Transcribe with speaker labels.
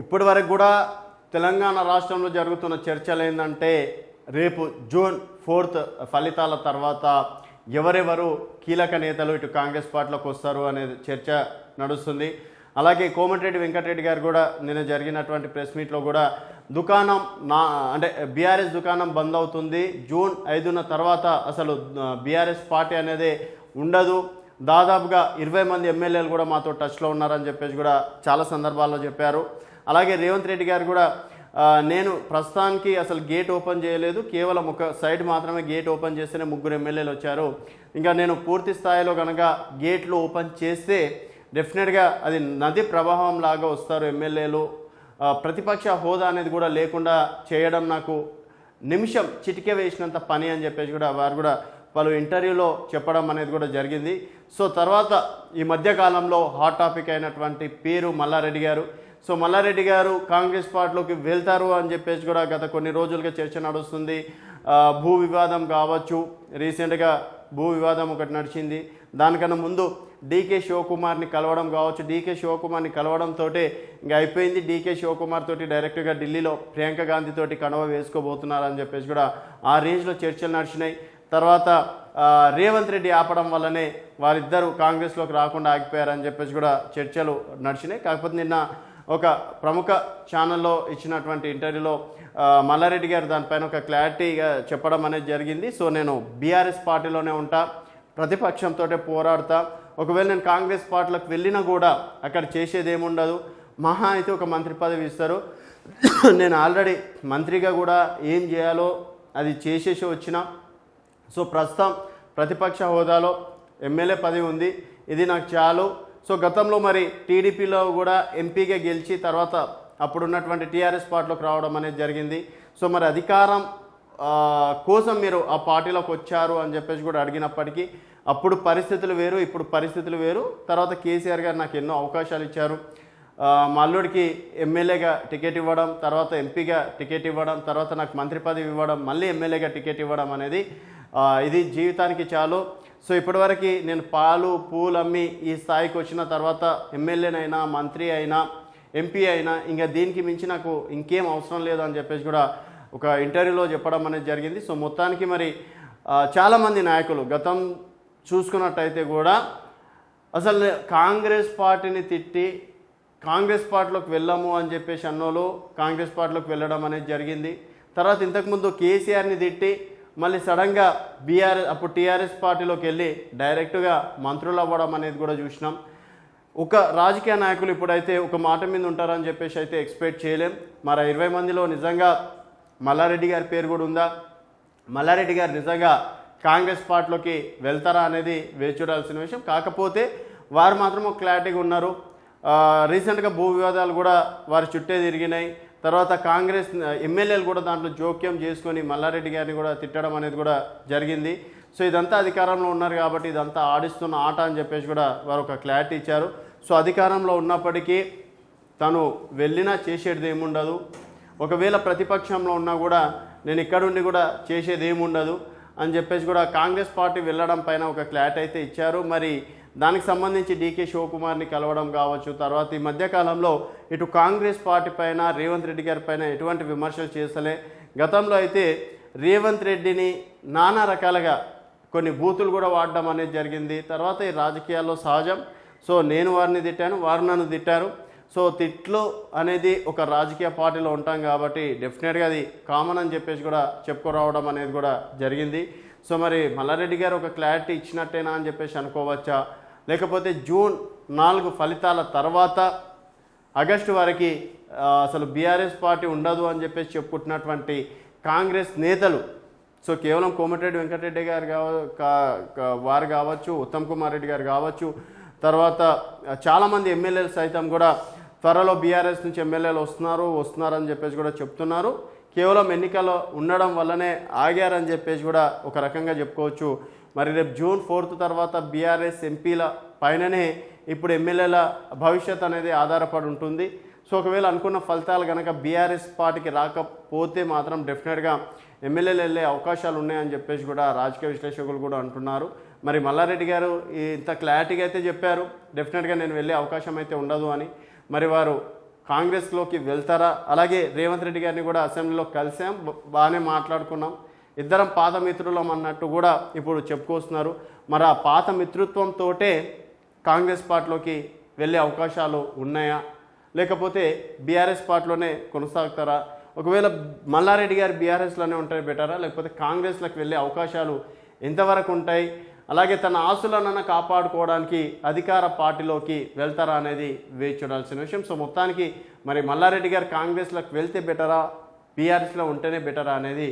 Speaker 1: ఇప్పటి వరకు కూడా తెలంగాణ రాష్ట్రంలో జరుగుతున్న చర్చలు ఏంటంటే రేపు జూన్ 4 ఫలితాల తర్వాత ఎవరెవరు కీలక నేతలు ఇటు కాంగ్రెస్ పార్టీలోకి వస్తారు అనే చర్చ నడుస్తుంది. అలాగే కోమటిరెడ్డి వెంకటరెడ్డి గారు కూడా నిన్న జరిగినటువంటి ప్రెస్ మీట్లో కూడా దుకాణం అంటే బీఆర్ఎస్ దుకాణం బంద్ అవుతుంది, జూన్ 5న తర్వాత అసలు బీఆర్ఎస్ పార్టీ అనేది ఉండదు, దాదాపుగా 20 మంది ఎమ్మెల్యేలు కూడా మాతో టచ్లో ఉన్నారని చెప్పేసి కూడా చాలా సందర్భాల్లో చెప్పారు. అలాగే రేవంత్ రెడ్డి గారు కూడా నేను ప్రస్తుతానికి అసలు గేట్ ఓపెన్ చేయలేదు, కేవలం ఒక సైడ్ మాత్రమే గేట్ ఓపెన్ చేస్తేనే 3 ఎమ్మెల్యేలు వచ్చారు, ఇంకా నేను పూర్తి స్థాయిలో కనుక గేట్లు ఓపెన్ చేస్తే డెఫినెట్గా అది నది ప్రవాహం లాగా వస్తారు ఎమ్మెల్యేలు, ప్రతిపక్ష హోదా అనేది కూడా లేకుండా చేయడం నాకు నిమిషం చిటికే వేసినంత పని అని చెప్పేసి కూడా వారు కూడా పలు ఇంటర్వ్యూలో చెప్పడం అనేది కూడా జరిగింది. సో తర్వాత ఈ మధ్యకాలంలో హాట్ టాపిక్ అయినటువంటి పేరు మల్లారెడ్డి గారు. సో మల్లారెడ్డి గారు కాంగ్రెస్ పార్టీలోకి వెళ్తారు అని చెప్పేసి కూడా గత కొన్ని రోజులుగా చర్చ నడుస్తుంది. భూ వివాదం కావచ్చు, రీసెంట్గా భూ వివాదం ఒకటి నడిచింది, దానికన్నా ముందు డీకే శివకుమార్ని కలవడం కావచ్చు, డీకే శివకుమార్ని కలవడంతో ఇంకా అయిపోయింది, డీకే శివకుమార్ తోటి డైరెక్ట్గా ఢిల్లీలో ప్రియాంక గాంధీ తోటి కనవ వేసుకోబోతున్నారని చెప్పేసి కూడా ఆ రేంజ్లో చర్చలు నడిచినాయి. తర్వాత రేవంత్ రెడ్డి ఆపడం వల్లనే వారిద్దరూ కాంగ్రెస్లోకి రాకుండా ఆగిపోయారని చెప్పేసి కూడా చర్చలు నడిచినాయి. కాకపోతే నిన్న ఒక ప్రముఖ ఛానల్లో ఇచ్చినటువంటి ఇంటర్వ్యూలో మల్లారెడ్డి గారు దానిపైన ఒక క్లారిటీగా చెప్పడం అనేది జరిగింది. సో నేను బీఆర్ఎస్ పార్టీలోనే ఉంటా, ప్రతిపక్షంతో పోరాడతా, ఒకవేళ నేను కాంగ్రెస్ పార్టీలోకి వెళ్ళినా కూడా అక్కడ చేసేది ఏముండదు, మహా అయితే ఒక మంత్రి పదవి ఇస్తారు, నేను ఆల్రెడీ మంత్రిగా కూడా ఏం చేయాలో అది చేసేసి వచ్చిన, సో ప్రస్తుతం ప్రతిపక్ష హోదాలో ఎమ్మెల్యే పదవి ఉంది, ఇది నాకు చాలు. సో గతంలో మరి టీడీపీలో కూడా ఎంపీగా గెలిచి తర్వాత అప్పుడున్నటువంటి టీఆర్ఎస్ పార్టీలోకి రావడం అనేది జరిగింది. సో మరి అధికారం కోసం మీరు ఆ పార్టీలోకి వచ్చారు అని చెప్పేసి కూడా అడిగినప్పటికీ అప్పుడు పరిస్థితులు వేరు, ఇప్పుడు పరిస్థితులు వేరు. తర్వాత కేసీఆర్ గారు నాకు ఎన్నో అవకాశాలు ఇచ్చారు, మా అల్లుడికి ఎమ్మెల్యేగా టికెట్ ఇవ్వడం, తర్వాత ఎంపీగా టికెట్ ఇవ్వడం, తర్వాత నాకు మంత్రి పదవి ఇవ్వడం, మళ్ళీ ఎమ్మెల్యేగా టికెట్ ఇవ్వడం అనేది ఇది జీవితానికి చాలు. సో ఇప్పటివరకు నేను పాలు పూలు అమ్మి ఈ స్థాయికి వచ్చిన తర్వాత ఎమ్మెల్యేనైనా మంత్రి అయినా ఎంపీ అయినా ఇంకా దీనికి మించి నాకు ఇంకేం అవసరం లేదు అని చెప్పేసి కూడా ఒక ఇంటర్వ్యూలో చెప్పడం అనేది జరిగింది. సో మొత్తానికి మరి చాలామంది నాయకులు గతం చూసుకున్నట్టయితే కూడా అసలు కాంగ్రెస్ పార్టీని తిట్టి కాంగ్రెస్ పార్టీలోకి వెళ్ళాము అని చెప్పేసి అన్నోళ్ళు కాంగ్రెస్ పార్టీలోకి వెళ్ళడం అనేది జరిగింది. తర్వాత ఇంతకుముందు కేసీఆర్ని తిట్టి మళ్ళీ సడన్గా అప్పుడు టీఆర్ఎస్ పార్టీలోకి వెళ్ళి డైరెక్ట్గా మంత్రులు అవ్వడం అనేది కూడా చూసినాం. ఒక రాజకీయ నాయకులు ఇప్పుడైతే ఒక మాట మీద ఉంటారని చెప్పేసి అయితే ఎక్స్పెక్ట్ చేయలేం. మరి 20 మందిలో నిజంగా మల్లారెడ్డి గారి పేరు కూడా ఉందా, మల్లారెడ్డి గారు నిజంగా కాంగ్రెస్ పార్టీలోకి వెళ్తారా అనేది వేచి చూడాల్సిన విషయం. కాకపోతే వారు మాత్రం ఒక క్లారిటీగా ఉన్నారు. రీసెంట్గా భూ వివాదాలు కూడా వారి చుట్టే తిరిగినాయి, తర్వాత కాంగ్రెస్ ఎమ్మెల్యేలు కూడా దాంట్లో జోక్యం చేసుకొని మల్లారెడ్డి గారిని కూడా తిట్టడం అనేది కూడా జరిగింది. సో ఇదంతా అధికారంలో ఉన్నారు కాబట్టి ఇదంతా ఆడిస్తున్న ఆట అని చెప్పేసి కూడా వారు ఒక క్లారిటీ ఇచ్చారు. సో అధికారంలో ఉన్నప్పటికీ తను వెళ్ళినా చేసేది ఏముండదు, ఒకవేళ ప్రతిపక్షంలో ఉన్నా కూడా నేను ఇక్కడుండి కూడా చేసేది ఏముండదు అని చెప్పేసి కూడా కాంగ్రెస్ పార్టీ వెళ్ళడం పైన ఒక క్లారిటీ అయితే ఇచ్చారు. మరి దానికి సంబంధించి డీకే శివకుమార్ని కలవడం కావచ్చు, తర్వాత ఈ మధ్యకాలంలో ఇటు కాంగ్రెస్ పార్టీ పైన రేవంత్ రెడ్డి గారి పైన ఎటువంటి విమర్శలు చేస్తలే. గతంలో అయితే రేవంత్ రెడ్డిని నానా రకాలుగా కొన్ని బూతులు కూడా వాడడం అనేది జరిగింది. తర్వాత ఈ రాజకీయాల్లో సహజం. సో నేను వారిని తిట్టాను, వారు నన్ను తిట్టారు. సో తిట్లు అనేది ఒక రాజకీయ పార్టీలో ఉంటాం కాబట్టి డెఫినెట్గా అది కామన్ అని చెప్పేసి కూడా చెప్పుకోరావడం అనేది కూడా జరిగింది. సో మరి మల్లారెడ్డి గారు ఒక క్లారిటీ ఇచ్చినట్టేనా అని చెప్పేసి అనుకోవచ్చా, లేకపోతే జూన్ 4 ఫలితాల తర్వాత ఆగస్టు వరకు అసలు బీఆర్ఎస్ పార్టీ ఉండదు అని చెప్పేసి చెప్పుకుంటున్నటువంటి కాంగ్రెస్ నేతలు, సో కేవలం కోమటిరెడ్డి వెంకటరెడ్డి గారు వారు కావచ్చు, ఉత్తమ్ కుమార్ రెడ్డి గారు కావచ్చు, తర్వాత చాలామంది ఎమ్మెల్యేలు సైతం కూడా త్వరలో బీఆర్ఎస్ నుంచి ఎమ్మెల్యేలు వస్తున్నారని చెప్పేసి కూడా చెప్తున్నారు. కేవలం ఎన్నికల్లో ఉండడం వల్లనే ఆగారని చెప్పేసి కూడా ఒక రకంగా చెప్పుకోవచ్చు. మరి రేపు జూన్ 4 తర్వాత బీఆర్ఎస్ ఎంపీల పైననే ఇప్పుడు ఎమ్మెల్యేల భవిష్యత్ అనేది ఆధారపడి ఉంటుంది. సో ఒకవేళ అనుకున్న ఫలితాలు కనుక బీఆర్ఎస్ పార్టీకి రాకపోతే మాత్రం డెఫినెట్గా ఎమ్మెల్యేలు వెళ్ళే అవకాశాలు ఉన్నాయని చెప్పేసి కూడా రాజకీయ విశ్లేషకులు కూడా అంటున్నారు. మరి మల్లారెడ్డి గారు ఇంత క్లారిటీగా అయితే చెప్పారు, డెఫినెట్గా నేను వెళ్ళే అవకాశం అయితే ఉండదు అని. మరి వారు కాంగ్రెస్లోకి వెళ్తారా? అలాగే రేవంత్ రెడ్డి గారిని కూడా అసెంబ్లీలో కలిసాం, బాగానే మాట్లాడుకున్నాం, ఇద్దరం పాత మిత్రులం అన్నట్టు కూడా ఇప్పుడు చెప్పుకొస్తున్నారు. మరి ఆ పాత మిత్రుత్వంతోటే కాంగ్రెస్ పార్టీలోకి వెళ్ళే అవకాశాలు ఉన్నాయా, లేకపోతే బీఆర్ఎస్ పార్టీలోనే కొనసాగుతారా? ఒకవేళ మల్లారెడ్డి గారు బీఆర్ఎస్లోనే ఉంటే బెటరా, లేకపోతే కాంగ్రెస్లోకి వెళ్ళే అవకాశాలు ఎంతవరకు ఉంటాయి? అలాగే తన ఆస్తులనన్నా కాపాడుకోవడానికి అధికార పార్టీలోకి వెళ్తారా అనేది వేచి చూడాల్సిన విషయం. సో మొత్తానికి మరి మల్లారెడ్డి గారు కాంగ్రెస్లోకి వెళ్తే బెటరా, బీఆర్ఎస్లో ఉంటేనే బెటరా అనేది